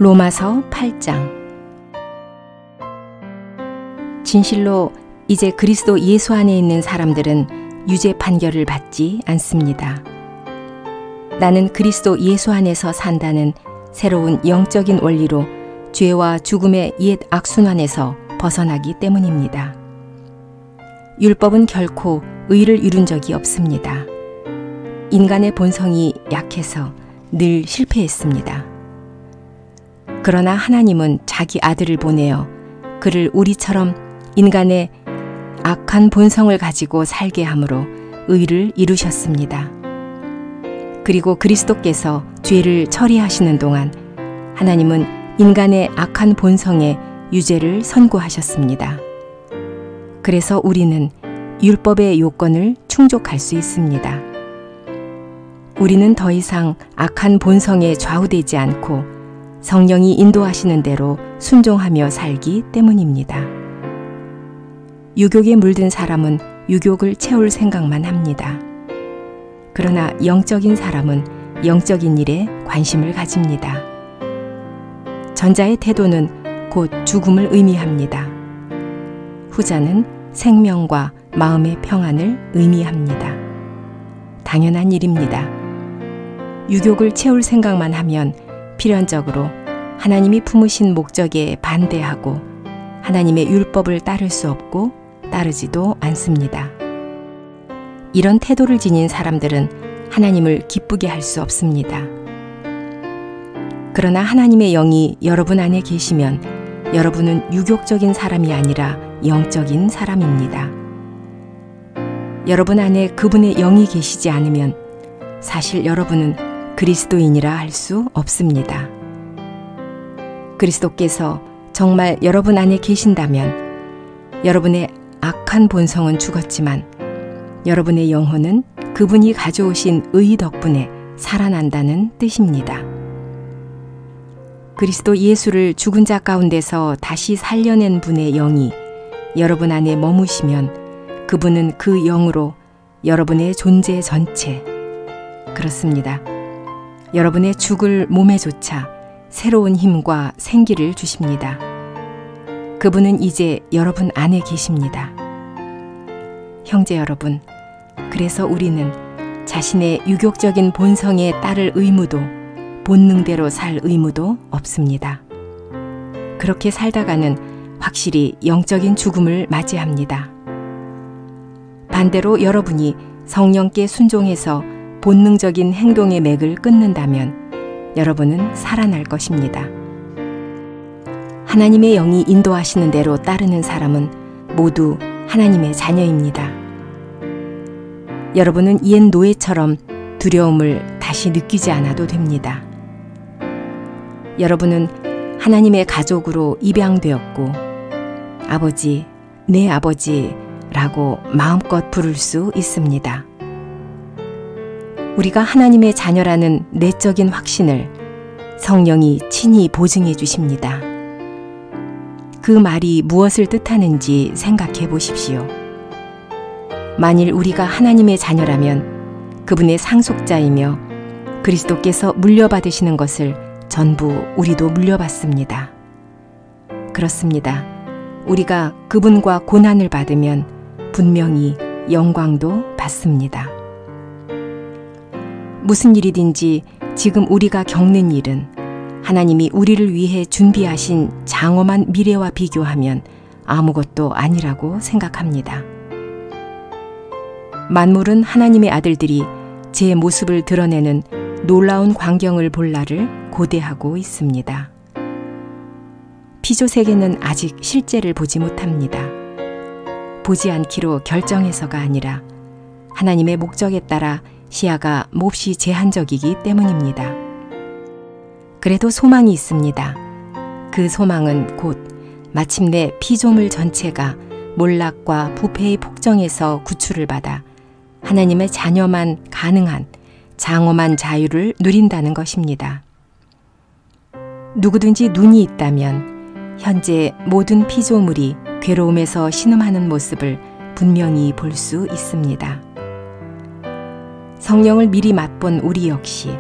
로마서 8장. 진실로 이제 그리스도 예수 안에 있는 사람들은 유죄 판결을 받지 않습니다. 나는 그리스도 예수 안에서 산다는 새로운 영적인 원리로 죄와 죽음의 옛 악순환에서 벗어나기 때문입니다. 율법은 결코 의를 이룬 적이 없습니다. 인간의 본성이 약해서 늘 실패했습니다. 그러나 하나님은 자기 아들을 보내어 그를 우리처럼 인간의 악한 본성을 가지고 살게 함으로 의를 이루셨습니다. 그리고 그리스도께서 죄를 처리하시는 동안 하나님은 인간의 악한 본성에 유죄를 선고하셨습니다. 그래서 우리는 율법의 요건을 충족할 수 있습니다. 우리는 더 이상 악한 본성에 좌우되지 않고 성령이 인도하시는 대로 순종하며 살기 때문입니다. 유욕에 물든 사람은 유욕을 채울 생각만 합니다. 그러나 영적인 사람은 영적인 일에 관심을 가집니다. 전자의 태도는 곧 죽음을 의미합니다. 후자는 생명과 마음의 평안을 의미합니다. 당연한 일입니다. 유욕을 채울 생각만 하면 필연적으로 하나님이 품으신 목적에 반대하고 하나님의 율법을 따를 수 없고 따르지도 않습니다. 이런 태도를 지닌 사람들은 하나님을 기쁘게 할 수 없습니다. 그러나 하나님의 영이 여러분 안에 계시면 여러분은 유욕적인 사람이 아니라 영적인 사람입니다. 여러분 안에 그분의 영이 계시지 않으면 사실 여러분은 그리스도인이라 할 수 없습니다. 그리스도께서 정말 여러분 안에 계신다면 여러분의 악한 본성은 죽었지만 여러분의 영혼은 그분이 가져오신 의 덕분에 살아난다는 뜻입니다. 그리스도 예수를 죽은 자 가운데서 다시 살려낸 분의 영이 여러분 안에 머무시면 그분은 그 영으로 여러분의 존재 전체, 그렇습니다. 여러분의 죽을 몸에조차 새로운 힘과 생기를 주십니다. 그분은 이제 여러분 안에 계십니다. 형제 여러분, 그래서 우리는 자신의 유욕적인 본성에 따를 의무도 본능대로 살 의무도 없습니다. 그렇게 살다가는 확실히 영적인 죽음을 맞이합니다. 반대로 여러분이 성령께 순종해서 본능적인 행동의 맥을 끊는다면 여러분은 살아날 것입니다. 하나님의 영이 인도하시는 대로 따르는 사람은 모두 하나님의 자녀입니다. 여러분은 옛 노예처럼 두려움을 다시 느끼지 않아도 됩니다. 여러분은 하나님의 가족으로 입양되었고 아버지, 내 아버지라고 마음껏 부를 수 있습니다. 우리가 하나님의 자녀라는 내적인 확신을 성령이 친히 보증해 주십니다. 그 말이 무엇을 뜻하는지 생각해 보십시오. 만일 우리가 하나님의 자녀라면 그분의 상속자이며 그리스도께서 물려받으시는 것을 전부 우리도 물려받습니다. 그렇습니다. 우리가 그분과 고난을 받으면 분명히 영광도 받습니다. 무슨 일이든지 지금 우리가 겪는 일은 하나님이 우리를 위해 준비하신 장엄한 미래와 비교하면 아무것도 아니라고 생각합니다. 만물은 하나님의 아들들이 제 모습을 드러내는 놀라운 광경을 볼 날을 고대하고 있습니다. 피조 세계는 아직 실제를 보지 못합니다. 보지 않기로 결정해서가 아니라 하나님의 목적에 따라 시야가 몹시 제한적이기 때문입니다. 그래도 소망이 있습니다. 그 소망은 곧 마침내 피조물 전체가 몰락과 부패의 폭정에서 구출을 받아 하나님의 자녀만 가능한 장엄한 자유를 누린다는 것입니다. 누구든지 눈이 있다면 현재 모든 피조물이 괴로움에서 신음하는 모습을 분명히 볼 수 있습니다. 성령을 미리 맛본 우리 역시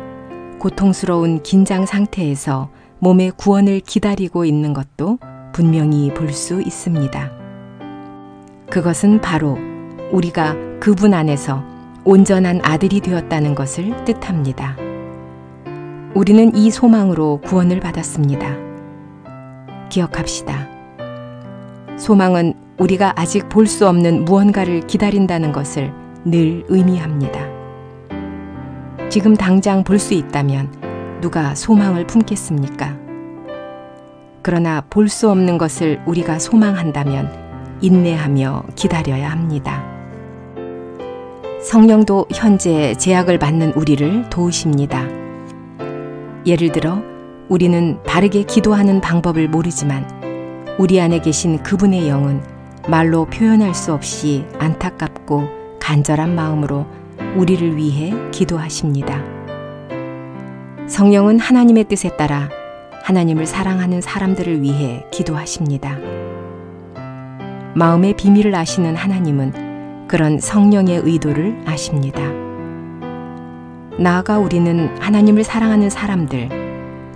고통스러운 긴장 상태에서 몸의 구원을 기다리고 있는 것도 분명히 볼 수 있습니다. 그것은 바로 우리가 그분 안에서 온전한 아들이 되었다는 것을 뜻합니다. 우리는 이 소망으로 구원을 받았습니다. 기억합시다. 소망은 우리가 아직 볼 수 없는 무언가를 기다린다는 것을 늘 의미합니다. 지금 당장 볼 수 있다면 누가 소망을 품겠습니까? 그러나 볼 수 없는 것을 우리가 소망한다면 인내하며 기다려야 합니다. 성령도 현재 제약을 받는 우리를 도우십니다. 예를 들어 우리는 바르게 기도하는 방법을 모르지만 우리 안에 계신 그분의 영은 말로 표현할 수 없이 안타깝고 간절한 마음으로 우리를 위해 기도하십니다. 성령은 하나님의 뜻에 따라 하나님을 사랑하는 사람들을 위해 기도하십니다. 마음의 비밀을 아시는 하나님은 그런 성령의 의도를 아십니다. 나아가 우리는 하나님을 사랑하는 사람들,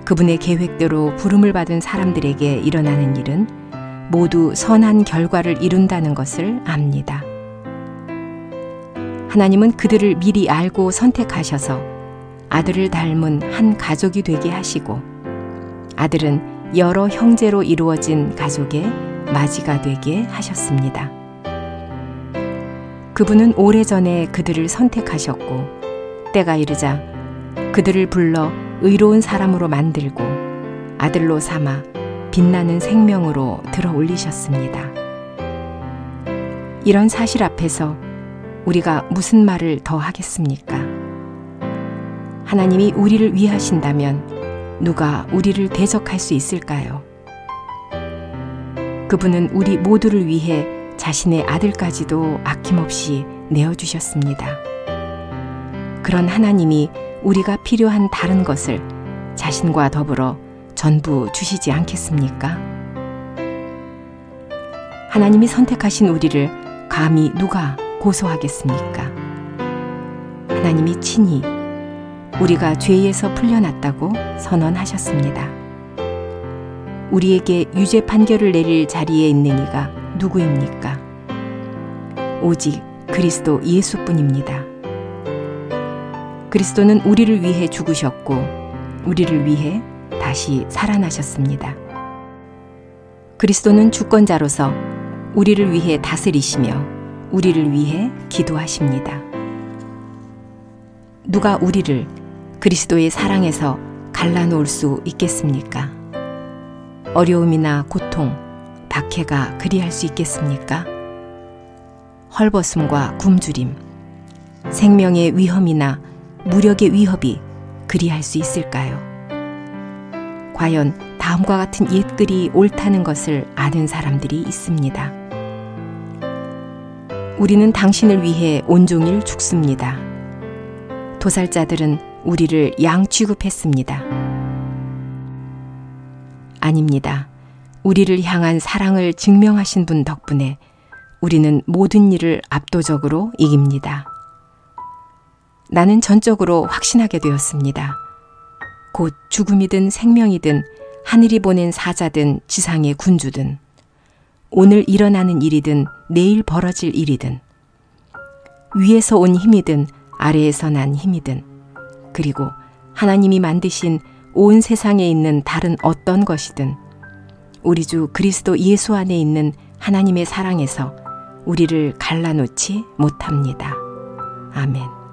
그분의 계획대로 부름을 받은 사람들에게 일어나는 일은 모두 선한 결과를 이룬다는 것을 압니다. 하나님은 그들을 미리 알고 선택하셔서 아들을 닮은 한 가족이 되게 하시고 아들은 여러 형제로 이루어진 가족의 맞이가 되게 하셨습니다. 그분은 오래전에 그들을 선택하셨고 때가 이르자 그들을 불러 의로운 사람으로 만들고 아들로 삼아 빛나는 생명으로 들어 올리셨습니다. 이런 사실 앞에서 우리가 무슨 말을 더 하겠습니까? 하나님이 우리를 위하신다면 누가 우리를 대적할 수 있을까요? 그분은 우리 모두를 위해 자신의 아들까지도 아낌없이 내어주셨습니다. 그런 하나님이 우리가 필요한 다른 것을 자신과 더불어 전부 주시지 않겠습니까? 하나님이 선택하신 우리를 감히 누가 고소하겠습니까? 하나님이 친히 우리가 죄에서 풀려났다고 선언하셨습니다. 우리에게 유죄 판결을 내릴 자리에 있는 이가 누구입니까? 오직 그리스도 예수뿐입니다. 그리스도는 우리를 위해 죽으셨고 우리를 위해 다시 살아나셨습니다. 그리스도는 주권자로서 우리를 위해 다스리시며 우리를 위해 기도하십니다. 누가 우리를 그리스도의 사랑에서 갈라놓을 수 있겠습니까? 어려움이나 고통, 박해가 그리할 수 있겠습니까? 헐벗음과 굶주림, 생명의 위험이나 무력의 위협이 그리할 수 있을까요? 과연 다음과 같은 옛글이 옳다는 것을 아는 사람들이 있습니다. 우리는 당신을 위해 온종일 죽습니다. 도살자들은 우리를 양 취급했습니다. 아닙니다. 우리를 향한 사랑을 증명하신 분 덕분에 우리는 모든 일을 압도적으로 이깁니다. 나는 전적으로 확신하게 되었습니다. 곧 죽음이든 생명이든 하늘이 보낸 사자든 지상의 군주든 오늘 일어나는 일이든 내일 벌어질 일이든 위에서 온 힘이든 아래에서 난 힘이든 그리고 하나님이 만드신 온 세상에 있는 다른 어떤 것이든 우리 주 그리스도 예수 안에 있는 하나님의 사랑에서 우리를 갈라놓지 못합니다. 아멘.